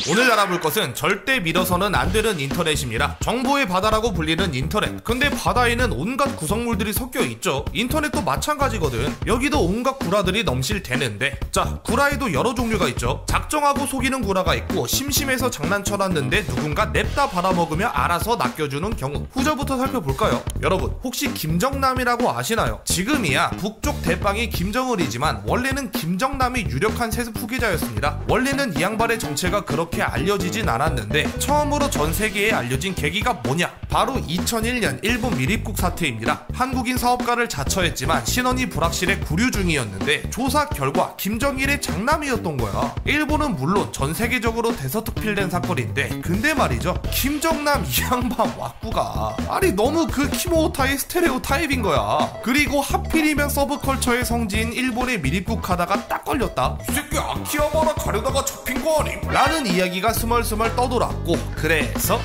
오늘 알아볼 것은 절대 믿어서는 안 되는 인터넷입니다. 정보의 바다라고 불리는 인터넷. 근데 바다에는 온갖 구성물들이 섞여 있죠. 인터넷도 마찬가지거든. 여기도 온갖 구라들이 넘실대는데, 자, 구라에도 여러 종류가 있죠. 작정하고 속이는 구라가 있고, 심심해서 장난쳐놨는데 누군가 냅다 받아먹으며 알아서 낚여주는 경우. 후저부터 살펴볼까요? 여러분, 혹시 김정남이라고 아시나요? 지금이야 북쪽 대빵이 김정을이지만 원래는 김정남이 유력한 세습 후계자였습니다. 원래는 이 양반의 정체가 그렇게 알려지진 않았는데 처음으로 전 세계에 알려진 계기가 뭐냐? 바로 2001년 일본 밀입국 사태입니다. 한국인 사업가를 자처했지만 신원이 불확실해 구류 중이었는데 조사 결과 김정일의 장남이었던 거야. 일본은 물론 전 세계적으로 대서특필된 사건인데, 근데 말이죠, 김정남 이 양반 왁구가 아니 너무 그 키모오타의 스테레오 타입인 거야. 그리고 하필이면 서브컬처의 성지인 일본에 밀입국하다가 딱 걸렸다. 이 새끼 아키하바라 가려다가 잡힌 거 아님? 라는 이야기가 스멀스멀 떠돌았고, 그래서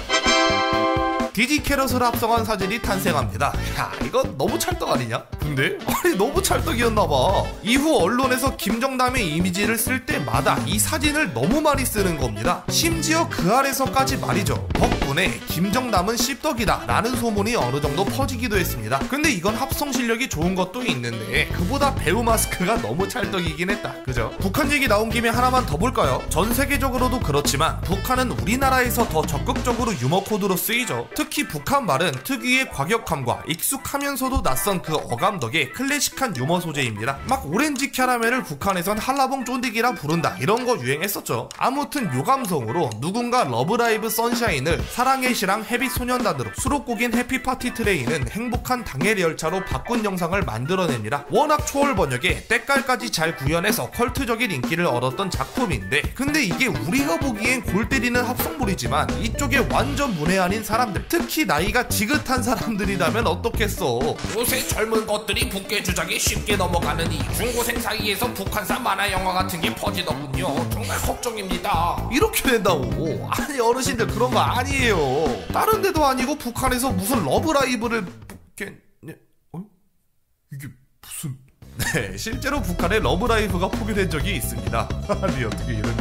디지캐럿을 합성한 사진이 탄생합니다. 야, 이거 너무 찰떡 아니냐? 근데? 아니 너무 찰떡이었나봐. 이후 언론에서 김정남의 이미지를 쓸 때마다 이 사진을 너무 많이 쓰는 겁니다. 심지어 그 아래서까지 말이죠. 덕분에 김정남은 씹덕이다 라는 소문이 어느 정도 퍼지기도 했습니다. 근데 이건 합성 실력이 좋은 것도 있는데 그보다 배우 마스크가 너무 찰떡이긴 했다. 그죠? 북한 얘기 나온 김에 하나만 더 볼까요? 전 세계적으로도 그렇지만 북한은 우리나라에서 더 적극적으로 유머 코드로 쓰이죠. 특히 북한 말은 특유의 과격함과 익숙하면서도 낯선 그 어감 덕에 클래식한 유머 소재입니다. 막 오렌지 캐러멜을 북한에선 한라봉 쫀디기라 부른다 이런 거 유행했었죠. 아무튼 요 감성으로 누군가 러브라이브 선샤인을 사랑의 시랑 헤비소년단으로 수록곡인 해피파티 트레인은 행복한 당일 열차로 바꾼 영상을 만들어냅니다. 워낙 초월 번역에 때깔까지 잘 구현해서 컬트적인 인기를 얻었던 작품인데, 근데 이게 우리가 보기엔 골 때리는 합성물이지만 이쪽에 완전 문외 아닌 사람들, 특히 나이가 지긋한 사람들이라면 어떻겠어. 요새 젊은 것들이 북괴 주작에 쉽게 넘어가는 이 중고생 사이에서 북한산 만화 영화 같은 게 퍼지더군요. 정말 걱정입니다. 이렇게 된다고? 아니 어르신들 그런 거 아니에요. 다른 데도 아니고 북한에서 무슨 러브라이브를 이게 무슨... 네, 실제로 북한에 러브라이브가 포교된 적이 있습니다. 아니 어떻게 이런...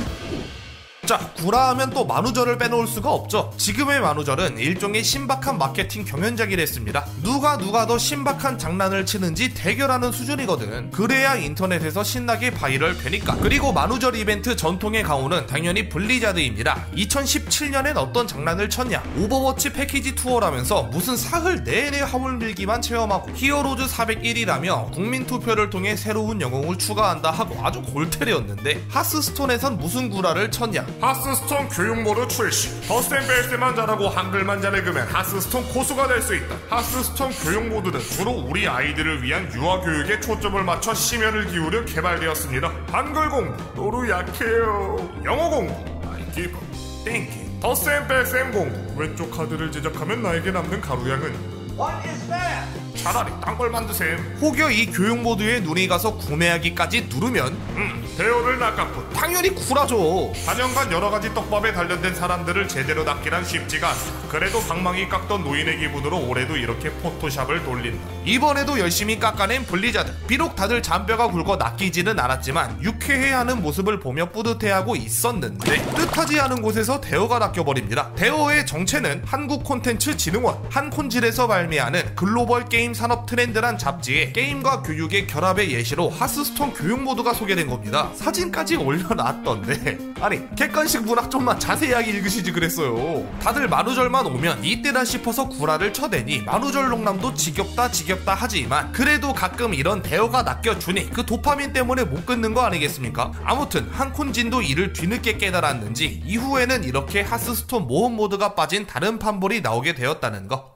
자, 구라하면 또 만우절을 빼놓을 수가 없죠. 지금의 만우절은 일종의 신박한 마케팅 경연작이랬습니다. 누가 더 신박한 장난을 치는지 대결하는 수준이거든. 그래야 인터넷에서 신나게 바이럴 되니까. 그리고 만우절 이벤트 전통의 강호는 당연히 블리자드입니다. 2017년엔 어떤 장난을 쳤냐? 오버워치 패키지 투어라면서 무슨 사흘 내내 화물밀기만 체험하고 히어로즈 401이라며 국민투표를 통해 새로운 영웅을 추가한다 하고 아주 골때렸는데, 하스스톤에선 무슨 구라를 쳤냐? 하스스톤 교육모드 출시. 덧셈 뺄셈만 잘하고 한글만 잘 읽으면 하스스톤 고수가 될 수 있다. 하스스톤 교육모드는 주로 우리 아이들을 위한 유아교육에 초점을 맞춰 심혈을 기울여 개발되었습니다. 한글 공부 너무 약해요. 영어 공부 I give up thinking. 덧셈 뺄셈 공부. 왼쪽 카드를 제작하면 나에게 남는 가루양은 What is that? 차라리 딴 걸 만드셈. 혹여 이 교육 모드에 눈이 가서 구매하기까지 누르면 대여를 낚았군. 당연히 구라죠. 4년간 여러가지 떡밥에 단련된 사람들을 제대로 낚기란 쉽지가 않다. 그래도 방망이 깎던 노인의 기분으로 올해도 이렇게 포토샵을 돌린다. 이번에도 열심히 깎아낸 블리자드. 비록 다들 잔뼈가 굵어 낚이지는 않았지만 유쾌해하는 모습을 보며 뿌듯해하고 있었는데, 뜻하지 않은 곳에서 대여가 낚여버립니다. 대여의 정체는 한국콘텐츠진흥원 한콘질에서 발매하는 글로벌 게임 산업 트렌드란 잡지에 게임과 교육의 결합의 예시로 하스스톤 교육 모드가 소개된 겁니다. 사진까지 올려놨던데, 아니 객관식 문학 좀만 자세하게 읽으시지 그랬어요. 다들 만우절만 오면 이때다 싶어서 구라를 쳐대니 만우절 농담도 지겹다 하지만 그래도 가끔 이런 대여가 낚여주니 그 도파민 때문에 못 끊는 거 아니겠습니까? 아무튼 한콘진도 이를 뒤늦게 깨달았는지 이후에는 이렇게 하스스톤 모험 모드가 빠진 다른 판본이 나오게 되었다는 거.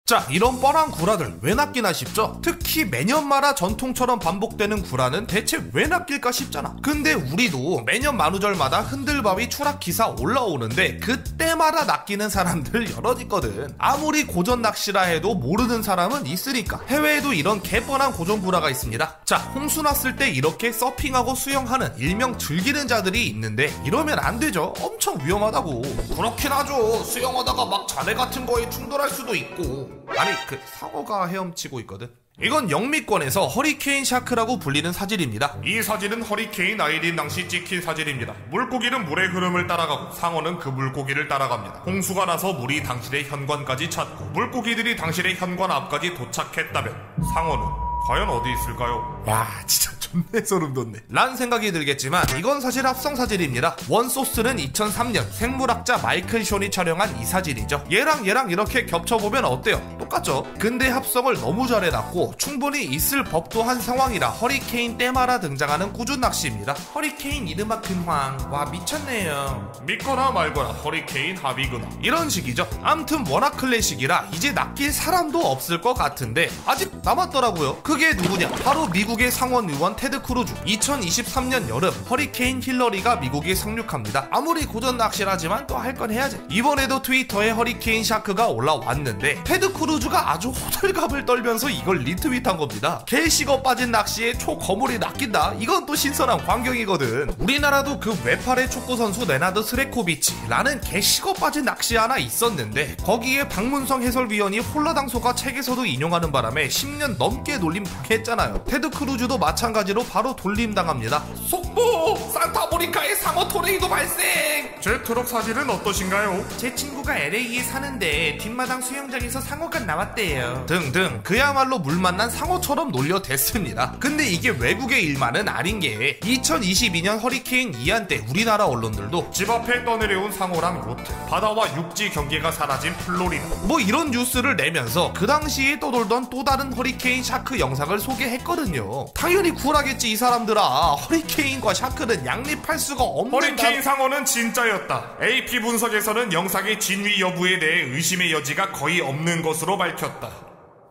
자, 이런 뻔한 구라들 왜 낚이나 싶죠? 특히 매년마다 전통처럼 반복되는 구라는 대체 왜 낚일까 싶잖아. 근데 우리도 매년 만우절마다 흔들바위 추락 기사 올라오는데 그때마다 낚이는 사람들 여럿 있거든. 아무리 고전 낚시라 해도 모르는 사람은 있으니까. 해외에도 이런 개뻔한 고전 구라가 있습니다. 자, 홍수 났을 때 이렇게 서핑하고 수영하는 일명 즐기는 자들이 있는데 이러면 안 되죠. 엄청 위험하다고. 그렇긴 하죠. 수영하다가 막 자네 같은 거에 충돌할 수도 있고. 아니 그 상어가 헤엄치고 있거든. 이건 영미권에서 허리케인 샤크라고 불리는 사질입니다. 이 사진은 허리케인 아이린 낚시 찍힌 사진입니다. 물고기는 물의 흐름을 따라가고 상어는 그 물고기를 따라갑니다. 홍수가 나서 물이 당신의 현관까지 찼고 물고기들이 당신의 현관 앞까지 도착했다면 상어는 과연 어디 있을까요? 와, 진짜 존내 소름 돋네 란 생각이 들겠지만 이건 사실 합성 사진입니다. 원소스는 2003년 생물학자 마이클 션이 촬영한 이 사진이죠. 얘랑 이렇게 겹쳐보면 어때요? 똑같죠? 근데 합성을 너무 잘해놨고 충분히 있을 법도 한 상황이라 허리케인 때마다 등장하는 꾸준 낚시입니다. 허리케인 이르마 근황, 와 미쳤네요. 믿거나 말거나 허리케인 합이구나. 이런 식이죠. 암튼 워낙 클래식이라 이제 낚일 사람도 없을 것 같은데 아직 남았더라고요. 그게 누구냐? 바로 미국의 상원 의원 테드 크루즈. 2023년 여름 허리케인 힐러리가 미국에 상륙합니다. 아무리 고전 낚시라지만 또 할 건 해야지. 이번에도 트위터에 허리케인 샤크가 올라왔는데 테드 크루즈가 아주 호들갑을 떨면서 이걸 리트윗한 겁니다. 개 식어 빠진 낚시에 초거물이 낚인다. 이건 또 신선한 광경이거든. 우리나라도 그 외팔의 축구 선수 레나드 스레코비치라는 개 식어 빠진 낚시 하나 있었는데 거기에 박문성 해설위원이 홀라당소가 책에서도 인용하는 바람에 10년 넘게 놀림 당했잖아요. 테드 크루즈도 마찬가지로 바로 돌림당합니다. 속보! 산타모니카의 상어 토네이도 발생! 제 트럭 사진은 어떠신가요? 제 친구가 LA에 사는데 뒷마당 수영장에서 상어가 나왔대요. 등등 그야말로 물 만난 상어처럼 놀려댔습니다. 근데 이게 외국의 일만은 아닌 게 2022년 허리케인 이안 때 우리나라 언론들도 집 앞에 떠내려온 상어랑 요트, 바다와 육지 경계가 사라진 플로리다 뭐 이런 뉴스를 내면서 그 당시에 떠돌던 또 다른 허리케인 샤크 영상을 소개했거든요. 당연히 쿨하겠지 이 사람들아. 허리케인과 샤크는 양립할 수가 없는 허리케인 상어는 진짜였다. AP 분석에서는 영상의 진위 여부에 대해 의심의 여지가 거의 없는 것으로 밝혔다.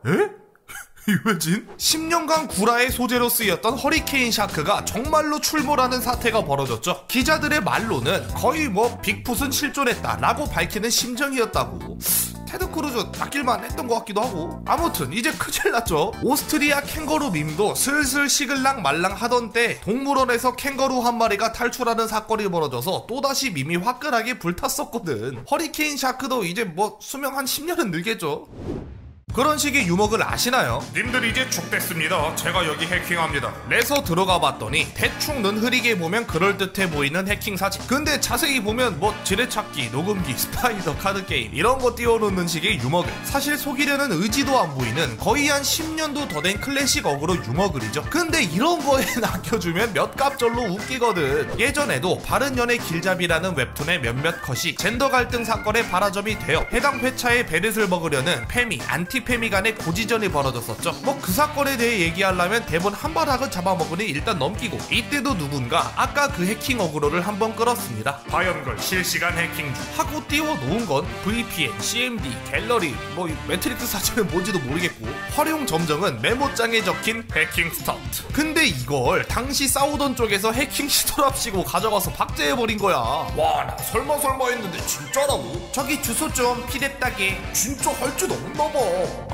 에? 이왜진? 10년간 구라의 소재로 쓰였던 허리케인 샤크가 정말로 출몰하는 사태가 벌어졌죠. 기자들의 말로는 거의 뭐 빅풋은 실존했다라고 밝히는 심정이었다고. 테드 크루즈 낚일만 했던 것 같기도 하고. 아무튼 이제 큰일 났죠. 오스트리아 캥거루 밈도 슬슬 식을랑 말랑 하던 때 동물원에서 캥거루 한 마리가 탈출하는 사건이 벌어져서 또다시 밈이 화끈하게 불탔었거든. 허리케인 샤크도 이제 뭐 수명 한 10년은 늘겠죠. 그런 식의 유머를 아시나요? 님들 이제 죽됐습니다. 제가 여기 해킹합니다. 레서 들어가 봤더니 대충 눈 흐리게 보면 그럴듯해 보이는 해킹 사진. 근데 자세히 보면 뭐 지뢰찾기, 녹음기, 스파이더, 카드게임 이런 거 띄워놓는 식의 유머글. 사실 속이려는 의지도 안 보이는 거의 한 10년도 더 된 클래식 어그로 유머글이죠. 근데 이런 거에 낚여주면 몇 갑절로 웃기거든. 예전에도 바른연의 길잡이라는 웹툰의 몇몇 컷이 젠더 갈등 사건의 발화점이 되어 해당 회차의 베릇을 먹으려는 페미, 안티페미 간의 고지전이 벌어졌었죠. 뭐 그 사건에 대해 얘기하려면 대본 한 바닥은 잡아먹으니 일단 넘기고, 이때도 누군가 아까 그 해킹 어그로를 한번 끌었습니다. 과연 실시간 해킹 중 하고 띄워놓은 건 VPN, CMD, 갤러리, 뭐 매트릭스 사진은 뭔지도 모르겠고 활용 점정은 메모장에 적힌 해킹 스타트. 근데 이걸 당시 싸우던 쪽에서 해킹 시도랍시고 가져가서 박제해버린 거야. 와, 나 설마 했는데 진짜라고? 저기 주소 좀 피됐다게. 진짜 할 줄 없나봐.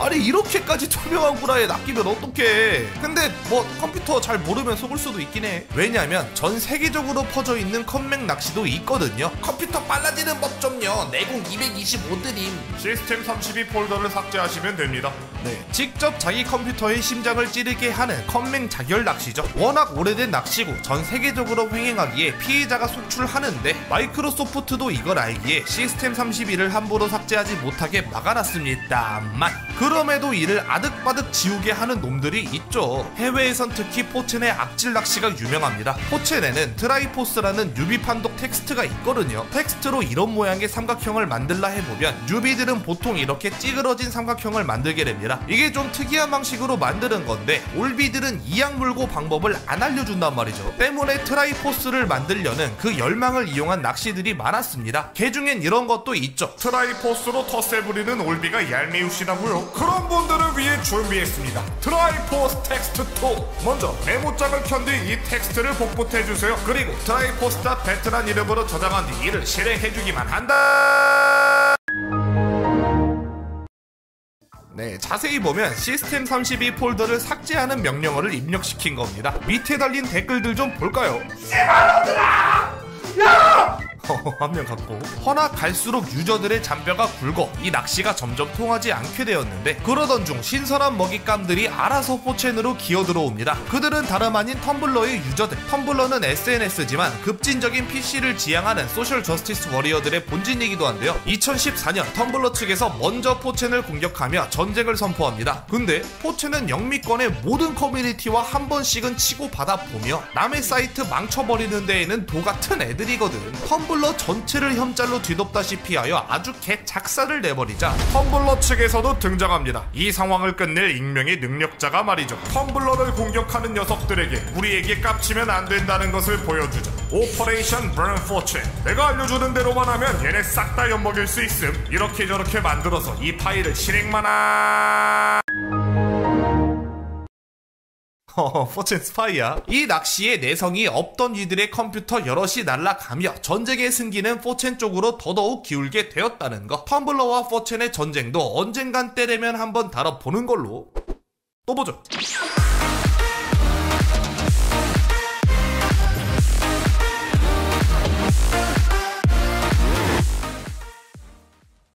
아니 이렇게까지 투명한 구라에 낚이면 어떡해. 근데 뭐 컴퓨터 잘 모르면 속을 수도 있긴 해. 왜냐면 전 세계적으로 퍼져 있는 컴맥 낚시도 있거든요. 컴퓨터 빨라지는 법 좀요. 내공 225드림. 시스템 32 폴더를 삭제하시면 됩니다. 네, 직접 자기 컴퓨터의 심장을 찌르게 하는 컴맹 자결 낚시죠. 워낙 오래된 낚시고 전 세계적으로 횡행하기에 피해자가 속출하는데 마이크로소프트도 이걸 알기에 시스템 32를 함부로 삭제하지 못하게 막아놨습니다만, 그럼에도 이를 아득바득 지우게 하는 놈들이 있죠. 해외에선 특히 포첸의 악질 낚시가 유명합니다. 포첸에는 트라이포스라는 유비 판독 텍스트가 있거든요. 텍스트로 이런 모양의 삼각형을 만들라 해보면 유비들은 보통 이렇게 찌그러진 삼각형을 만들게 됩니다. 이게 좀 특이한 방식으로 만드는 건데 올비들은 이악 물고 방법을 안 알려준단 말이죠. 때문에 트라이포스를 만들려는 그 열망을 이용한 낚시들이 많았습니다. 개중엔 이런 것도 있죠. 트라이포스로 텃세 부리는 올비가 얄미우시다고요? 그런 분들을 위해 준비했습니다. 트라이포스 텍스트 2. 먼저 메모장을 켠 뒤 이 텍스트를 복붙해주세요. 그리고 트라이포스닷배트란 이름으로 저장한 뒤 이를 실행해주기만 한다. 네, 자세히 보면 시스템 32 폴더를 삭제하는 명령어를 입력시킨 겁니다. 밑에 달린 댓글들 좀 볼까요? 씨발놈들아! 야! 한 명 갖고. 허나 갈수록 유저들의 잔뼈가 굵어 이 낚시가 점점 통하지 않게 되었는데, 그러던 중 신선한 먹잇감들이 알아서 4챈으로 기어들어옵니다. 그들은 다름 아닌 텀블러의 유저들. 텀블러는 SNS지만 급진적인 PC를 지향하는 소셜 저스티스 워리어들의 본진이기도 한데요. 2014년 텀블러 측에서 먼저 4챈을 공격하며 전쟁을 선포합니다. 근데 4챈은 영미권의 모든 커뮤니티와 한 번씩은 치고 받아보며 남의 사이트 망쳐버리는 데에는 도 같은 애들이거든. 텀블러 전체를 혐짤로 뒤덮다시피 하여 아주 개 작사를 내버리자 텀블러 측에서도 등장합니다. 이 상황을 끝낼 익명의 능력자가 말이죠. 텀블러를 공격하는 녀석들에게 우리에게 깝치면 안 된다는 것을 보여주자. 오퍼레이션 브런 4챈. 내가 알려주는 대로만 하면 얘네 싹 다 엿먹일 수 있음. 이렇게 저렇게 만들어서 이 파일을 실행만 4챈 스파이야. 이 낚시에 내성이 없던 이들의 컴퓨터 여럿이 날아가며 전쟁의 승기는 4챈 쪽으로 더더욱 기울게 되었다는 거. 텀블러와 4챈의 전쟁도 언젠간 때되면 한번 다뤄보는 걸로. 또 보죠.